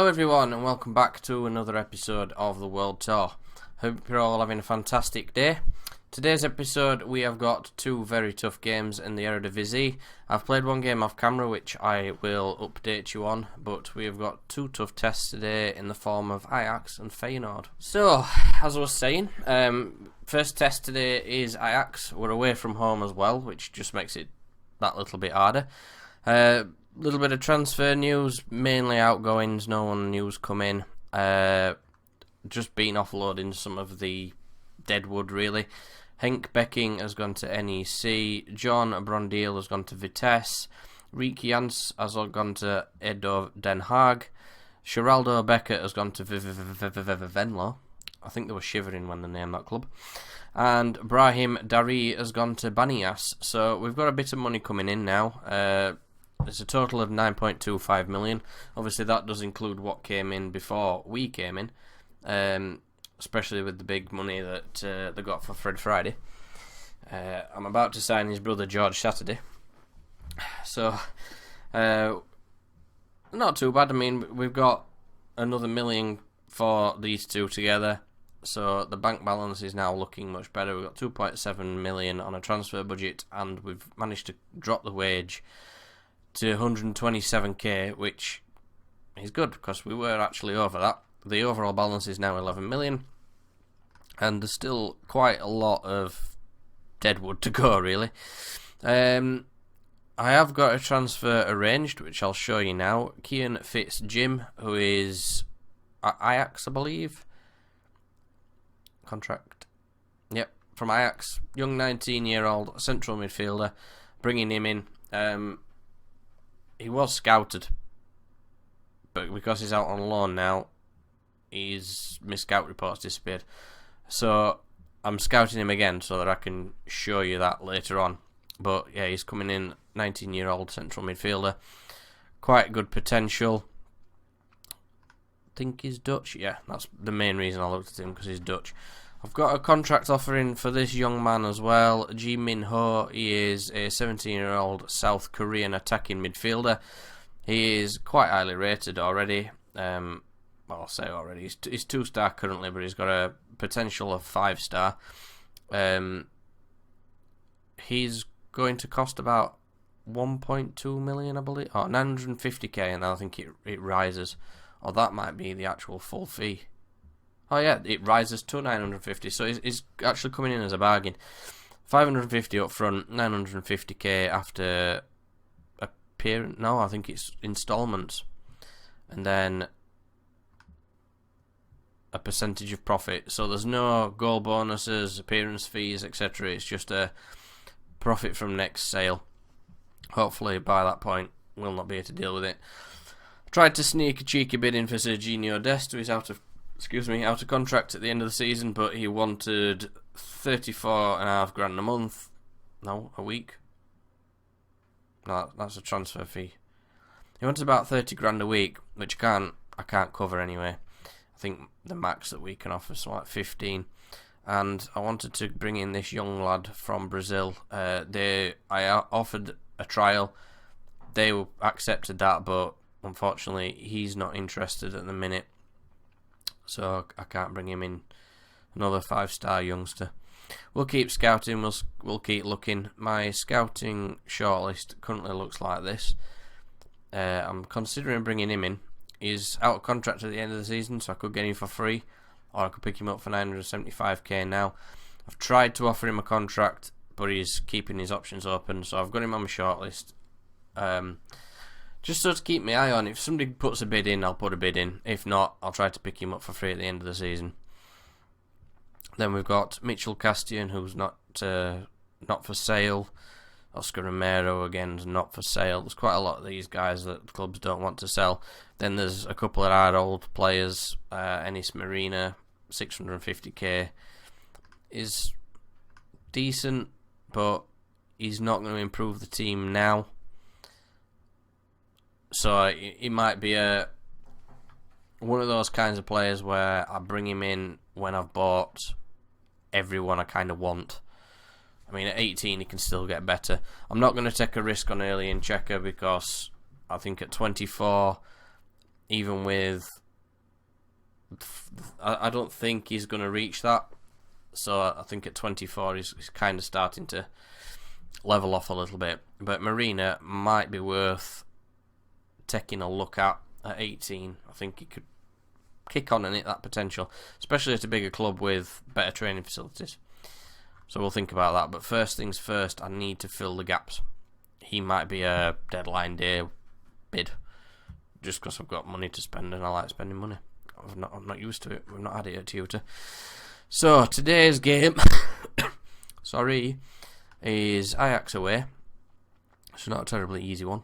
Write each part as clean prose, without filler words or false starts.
Hello everyone and welcome back to another episode of the World Tour. Hope you're all having a fantastic day. Today's episode we have got two very tough games in the Eredivisie. I've played one game off camera which I will update you on, but we have got two tough tests today in the form of Ajax and Feyenoord. So, as I was saying, first test today is Ajax. We're away from home as well, which just makes it that little bit harder. Little bit of transfer news, mainly outgoings, no one news come in. Just been offloading some of the deadwood really. Henk Becking has gone to NEC, John Brondeel has gone to Vitesse, Riek Jans has gone to Edo Den Haag, Geraldo Becker has gone to Venlo. I think they were shivering when they named that club. And Brahim Dari has gone to Banias. So we've got a bit of money coming in now. It's a total of 9.25 million. Obviously that does include what came in before we came in, especially with the big money that they got for Fred Friday. I'm about to sign his brother George Saturday, so not too bad. I mean, we've got another million for these two together, so the bank balance is now looking much better. We've got 2.7 million on a transfer budget, and we've managed to drop the wage to 127k, which is good because we were actually over that. The overall balance is now 11 million, and there's still quite a lot of deadwood to go, really. I have got a transfer arranged, which I'll show you now. Kian Fitz-Jim, who is Ajax, I believe. Contract. Yep, from Ajax. Young 19-year-old central midfielder. Bringing him in. He was scouted, but because he's out on loan now, his scout reports disappeared. So I'm scouting him again so that I can show you that later on. But yeah, he's coming in, 19-year-old central midfielder, quite good potential. I think he's Dutch. Yeah, that's the main reason I looked at him, because he's Dutch. I've got a contract offering for this young man as well, Ji Min Ho. He is a 17-year-old South Korean attacking midfielder. He is quite highly rated already. Well, I'll say already. He's 2-star currently, but he's got a potential of 5-star. He's going to cost about 1.2 million, I believe. Oh, 950k, and I think it rises. Or that might be the actual full fee. Oh yeah, it rises to 950, so it's actually coming in as a bargain. 550 up front, 950k after appearance. No, I think it's installments, and then a percentage of profit. So there's no goal bonuses, appearance fees, etc. It's just a profit from next sale. Hopefully by that point we'll not be able to deal with it. Tried to sneak a cheeky bid in for Serginho Dest, who is out of contract at the end of the season, but he wanted 34.5 grand a month. No, a week. No, that's a transfer fee. He wanted about 30 grand a week, which I can't cover anyway. I think the max that we can offer is like 15. And I wanted to bring in this young lad from Brazil. I offered a trial. They accepted that, but unfortunately he's not interested at the minute. So I can't bring him in. Another 5-star youngster. We'll keep scouting. We'll keep looking. My scouting shortlist currently looks like this. I'm considering bringing him in. He's out of contract at the end of the season, so I could get him for free, or I could pick him up for 975k now. I've tried to offer him a contract, but he's keeping his options open, so I've got him on my shortlist. Just so to keep my eye on. If somebody puts a bid in, I'll put a bid in. If not, I'll try to pick him up for free at the end of the season. Then we've got Mitchell Castian, who's not for sale. Oscar Romero, again, is not for sale. There's quite a lot of these guys that clubs don't want to sell. Then there's a couple of our old players. Enis Marina, 650k. Is decent, but he's not going to improve the team now. So he might be one of those kinds of players where I bring him in when I've bought everyone I kind of want. I mean, at 18 he can still get better. I'm not going to take a risk on Alien Checker because I think at 24 even with... I don't think he's going to reach that. So I think at 24 he's kind of starting to level off a little bit. But Marina might be worth taking a look at 18. I think he could kick on and hit that potential, especially at a bigger club with better training facilities. So we'll think about that. But first things first, I need to fill the gaps. He might be a deadline day bid, just because I've got money to spend and I like spending money. I'm not used to it. We've not had it at Teuta. So today's game, sorry, is Ajax away. It's not a terribly easy one,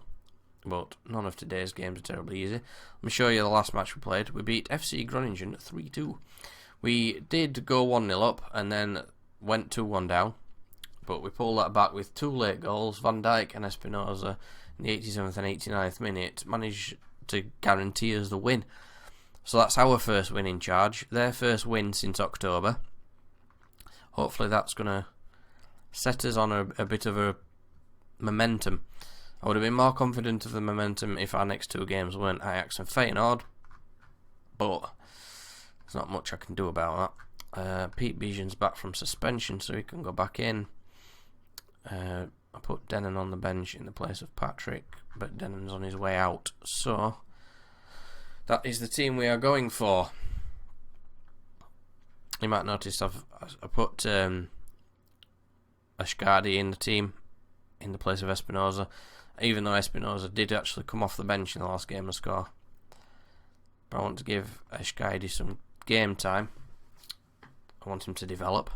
but none of today's games are terribly easy. Let me show you the last match we played. We beat FC Groningen 3-2. We did go 1-0 up and then went 2-1 down, but we pulled that back with 2 late goals. Van Dijk and Espinosa in the 87th and 89th minute managed to guarantee us the win. So that's our first win in charge. Their first win since October. Hopefully that's going to set us on a bit of a momentum. I would have been more confident of the momentum if our next 2 games weren't Ajax and Feyenoord, but there's not much I can do about that. Pete Bijan's back from suspension, so he can go back in. I put Denon on the bench in the place of Patrick, but Denon's on his way out, so that is the team we are going for. You might notice I put Ashkadi in the team in the place of Espinosa, even though Espinosa did actually come off the bench in the last game and score. But I want to give Ashkadi some game time. I want him to develop.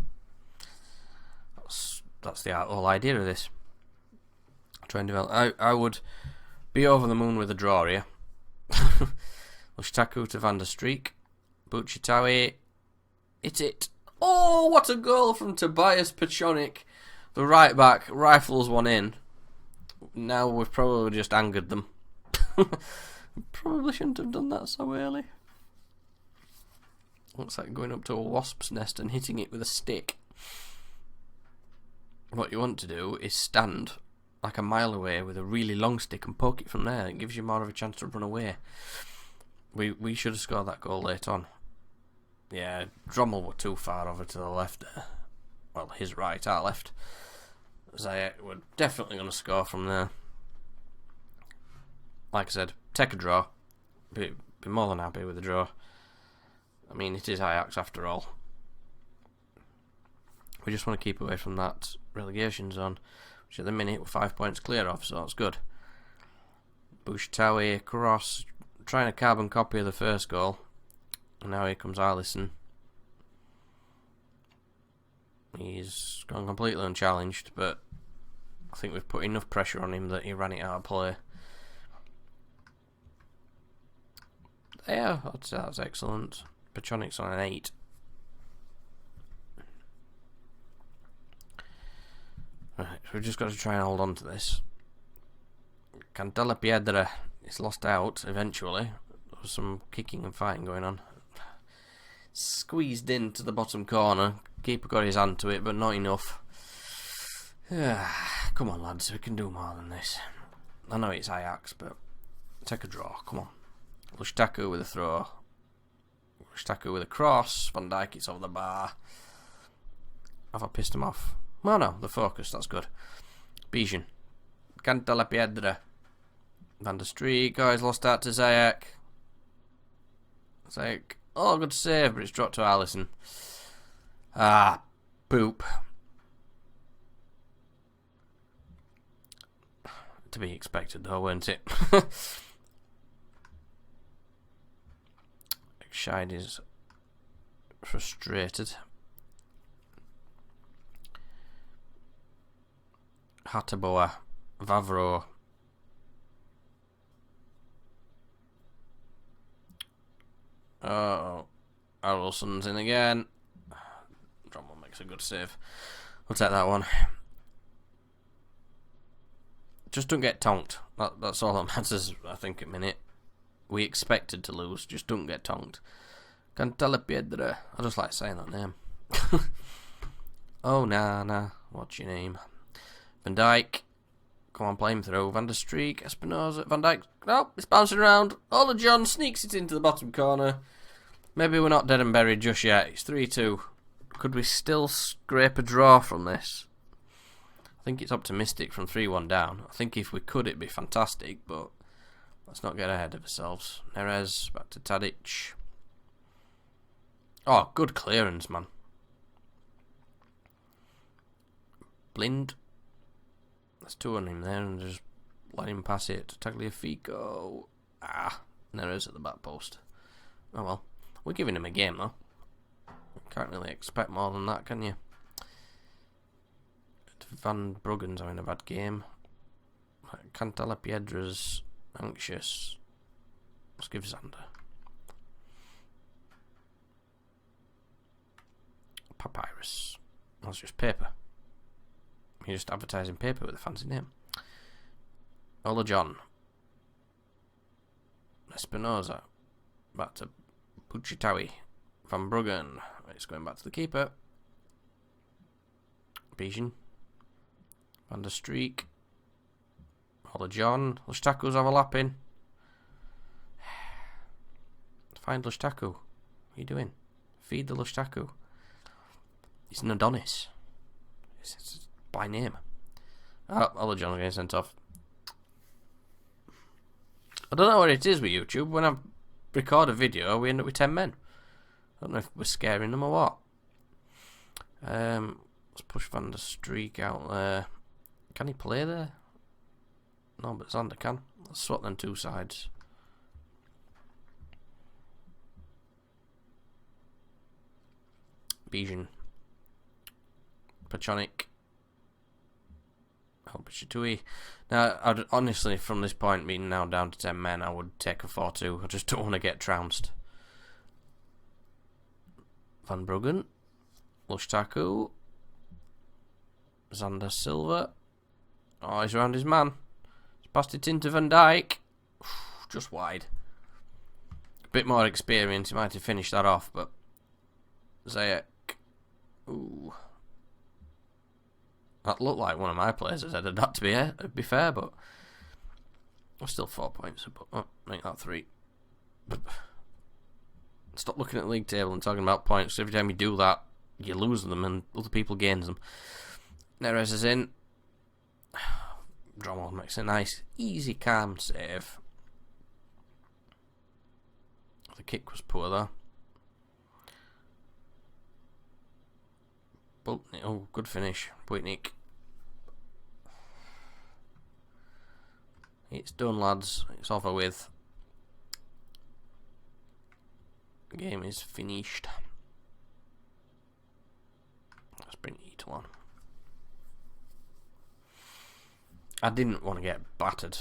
That's the whole idea of this. Try and develop. I would be over the moon with a draw here. Lushtaku to Van der Streek. Buchitawi. Hit it. Oh, what a goal from Tobias Pechonik. The right back rifles one in. Now we've probably just angered them. Probably shouldn't have done that so early. Looks like going up to a wasp's nest and hitting it with a stick. What you want to do is stand like a mile away with a really long stick and poke it from there. It gives you more of a chance to run away. We should have scored that goal late on. Yeah, Drommel were too far over to the left. Well, his right, our left. Zayek were definitely going to score from there. Like I said, take a draw. Be more than happy with a draw. I mean, it is Ajax after all. We just want to keep away from that relegation zone, which at the minute we're 5 points clear of, so it's good. Bushtawi, cross, trying a carbon copy of the first goal. And now here comes Alisson. He's gone completely unchallenged, but I think we've put enough pressure on him that he ran it out of play. Yeah, I'd say that's excellent. Pechonik's on an 8. Right, so we've just got to try and hold on to this. Cantella Piedra is lost out eventually. There was some kicking and fighting going on. Squeezed into the bottom corner. Keeper got his hand to it, but not enough. Come on, lads, we can do more than this. I know it's Ajax, but take a draw. Come on. Lushtaku with a throw. Lushtaku with a cross. Van Dijk, it's over the bar. Have I pissed him off? Well, no, the focus, that's good. Bijan. Canta la Piedra. Van der Streek, he's lost out to Zayek. Zayek, oh, good save, but it's dropped to Alisson. Ah, poop. To be expected though, weren't it? Shide is frustrated. Hateboa, Vavro. Oh, Arolson's in again. Drommel makes a good save. We'll take that one. Just don't get tonked. That's all that matters, I think, a minute. We expected to lose, just don't get tonked. Cantella Piedra. I just like saying that name. Oh, nah. What's your name? Van Dijk. Come on, play him through. Van der Streek, Espinoza, Van Dijk. Nope, it's bouncing around. Ola John sneaks it into the bottom corner. Maybe we're not dead and buried just yet. It's 3-2. Could we still scrape a draw from this? I think it's optimistic from 3-1 down. I think if we could, it'd be fantastic, but let's not get ahead of ourselves. Neres, back to Tadic. Oh, good clearance, man. Blind. Let's 2 on him there and just let him pass it to Tagliafico. Neres at the back post. Oh well. We're giving him a game though. Can't really expect more than that, can you? Van Bruggen's having a bad game. Cantala Piedra's anxious. Let's give Zander. Papyrus. That's just paper. You're just advertising paper with a fancy name. Ola John. Espinoza. Back to Puchitawi. Van Bruggen. It's going back to the keeper. Bijan. Van der Streek. Ola John. Lushtaku's overlapping. Find Lushtaku. What are you doing? Feed the Lushtaku. He's an Adonis. It's by name. Ola John getting sent off. I don't know what it is with YouTube. When I record a video, we end up with 10 men. I don't know if we're scaring them or what. Let's push Van der Streek out there. Can he play there? No, but Zander can. Let's swap them 2 sides. Bijan. Pachonic. Pachatui. Now, I'd honestly, from this point being now down to 10 men, I would take a 4-2. I just don't want to get trounced. Van Bruggen. Lushtaku. Zander Silva. Oh, he's around his man. He's passed it into Van Dijk. Just wide. A bit more experience, he might have finished that off, but Ziyech. Ooh. That looked like one of my players has headed that to be fair, but I'm still 4 points. But make that 3. But stop looking at the league table and talking about points. Every time you do that, you lose them and other people gain them. Neres is in. Drommel makes a nice, easy, calm save. The kick was poor though. Oh, good finish. Buitnik. It's done, lads. It's over with. The game is finished. Let's bring Eatle on. I didn't want to get battered.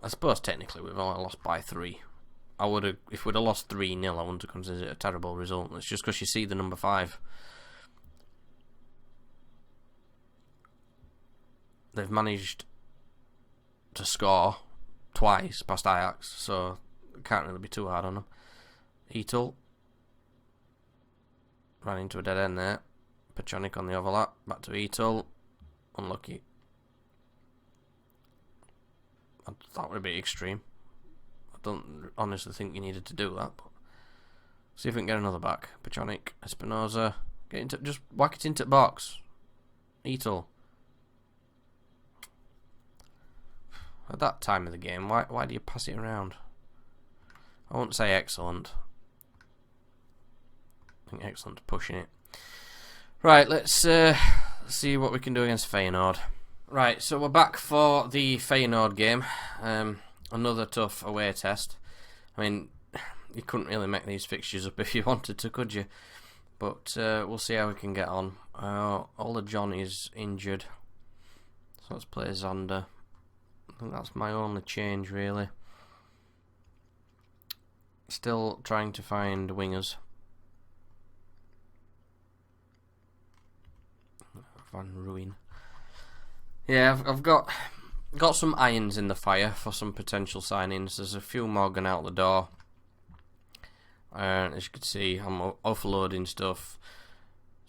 I suppose technically we've only lost by 3. I would have, if we'd have lost 3-0, I wouldn't have considered it a terrible result. It's just because you see the number 5. They've managed to score twice past Ajax, so it can't really be too hard on them. Eatle ran into a dead end there. Pachonic on the overlap. Back to Eatle. Unlucky. That would be extreme. I don't honestly think you needed to do that. But see if we can get another back. Pachonic, Espinoza. Get into, just whack it into the box. Eatle. At that time of the game, why do you pass it around? I won't say excellent. I think excellent pushing it. Right, let's see what we can do against Feyenoord. Right, so we're back for the Feyenoord game. Another tough away test. I mean, you couldn't really make these fixtures up if you wanted to, could you? But we'll see how we can get on. Ola John is injured, so let's play Zander. I think that's my only change, really. Still trying to find wingers. Van Ruin. Yeah, I've got some irons in the fire for some potential signings. There's a few more going out the door. As you can see, I'm offloading stuff.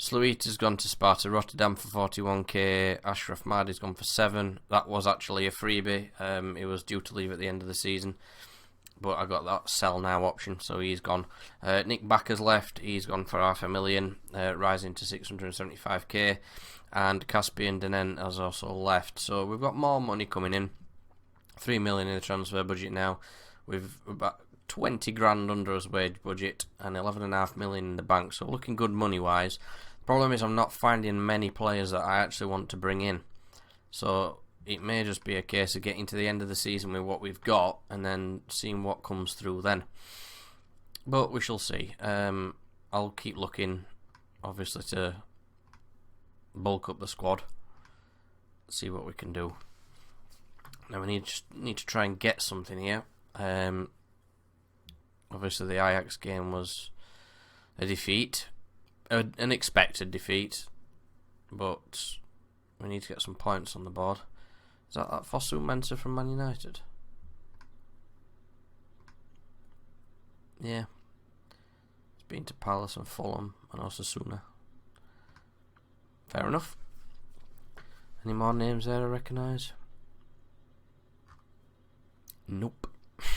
Sluita's gone to Sparta Rotterdam for 41k. Ashraf Mahdi's gone for 7. That was actually a freebie. He was due to leave at the end of the season, but I got that sell now option, so he's gone. Nick Backer's left. He's gone for 500,000, rising to 675k. And Caspian Denen has also left. So we've got more money coming in. 3 million in the transfer budget now. We've about 20 grand under his wage budget and 11.5 million in the bank. So looking good money wise. Problem is I'm not finding many players that I actually want to bring in. So it may just be a case of getting to the end of the season with what we've got and then seeing what comes through then. But we shall see. I'll keep looking, obviously, to bulk up the squad, see what we can do. Now we need to try and get something here. Obviously the Ajax game was a defeat, an expected defeat, but we need to get some points on the board. Is that Fosu Mensah from Man United? Yeah. It's been to Palace and Fulham and Osasuna. Fair enough. Any more names there I recognise? Nope.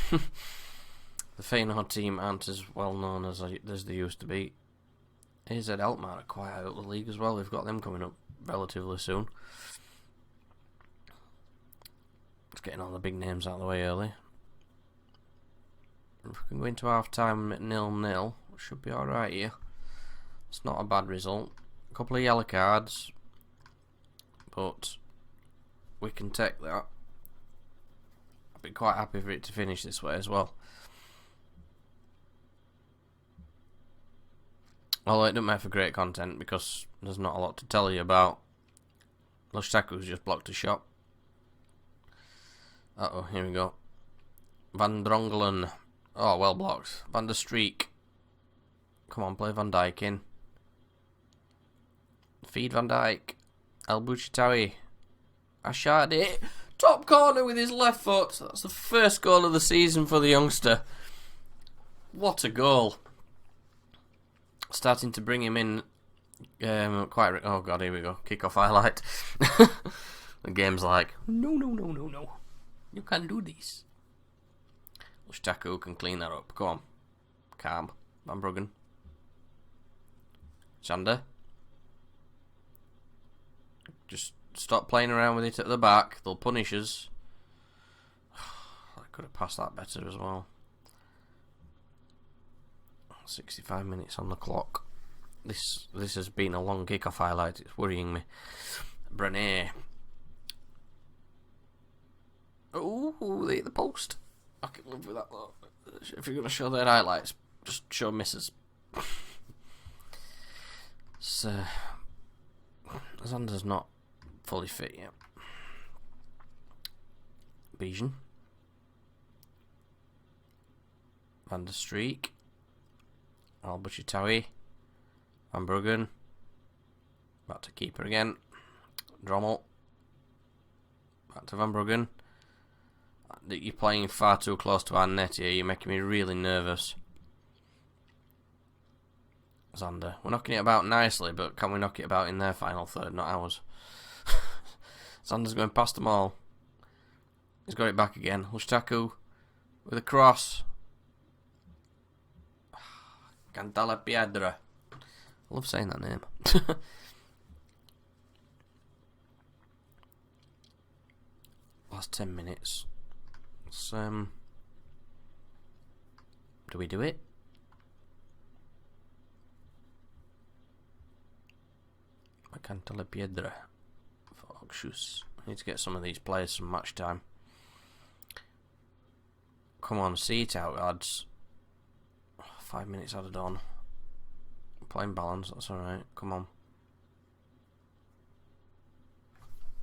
The Feyenoord team aren't as well known as they used to be. AZ Alkmaar are quite out of the league as well. We've got them coming up relatively soon. Let's getting all the big names out of the way early. If we can go into half time at 0-0, we should be alright here. It's not a bad result. A couple of yellow cards, but we can take that. I'd be quite happy for it to finish this way as well. Although it doesn't make for great content because there's not a lot to tell you about. Lushtaku's just blocked a shot. Uh-oh, here we go. Van Drongelen. Oh, well blocked. Van der Streek. Come on, play Van Dijk in. Feed Van Dijk. El Bouchitawi. Ashadi. Top corner with his left foot. That's the first goal of the season for the youngster. What a goal. Starting to bring him in quite... Oh god, here we go. Kick-off highlight. The game's like, no. You can't do this. Lushtaku can clean that up. Go on. Calm. Van Bruggen. Sander. Just stop playing around with it at the back. They'll punish us. I could have passed that better as well. 65 minutes on the clock. This has been a long kick-off highlight. It's worrying me. Brené. Oh, they hit the post. I can live with that though. If you're going to show their highlights, just show misses. Zander's not fully fit yet. Bijan. Van der Streek. Al Bouchitawi. Van Bruggen. Back to keeper again. Drommel. Back to Van Bruggen. You're playing far too close to our net here. You're making me really nervous. Zander. We're knocking it about nicely, but can we knock it about in their final third, not ours? Zander's going past them all. He's got it back again. Lushtaku with a cross. Cantala Piedra. I love saying that name. Last 10 minutes. Let's, do we do it? Cantala Piedra for Oxus. I need to get some of these players some match time. Come on, see it out, lads. 5 minutes out of dawn. Playing balance, that's alright. Come on.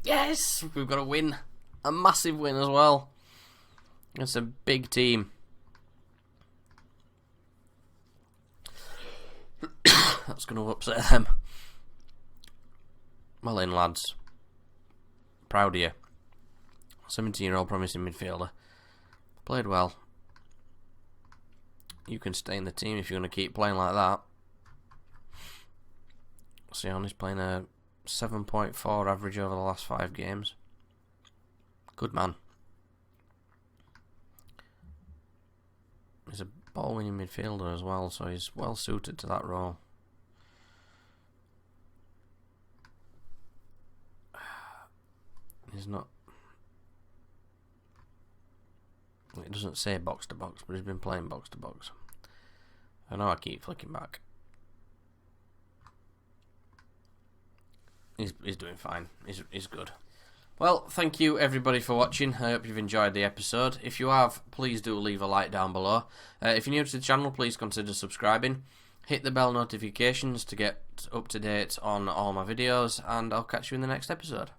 Yes! We've got a win. A massive win as well. It's a big team. That's going to upset them. Well in, lads. Proud of you. 17-year-old promising midfielder. Played well. You can stay in the team if you're going to keep playing like that. He's playing a 7.4 average over the last 5 games. Good man. He's a ball-winning midfielder as well, so he's well suited to that role. He's not... It doesn't say box to box, but he's been playing box to box. I know I keep flicking back. He's doing fine. He's good. Well, thank you everybody for watching. I hope you've enjoyed the episode. If you have, please do leave a like down below. If you're new to the channel, please consider subscribing. Hit the bell notifications to get up to date on all my videos, and I'll catch you in the next episode.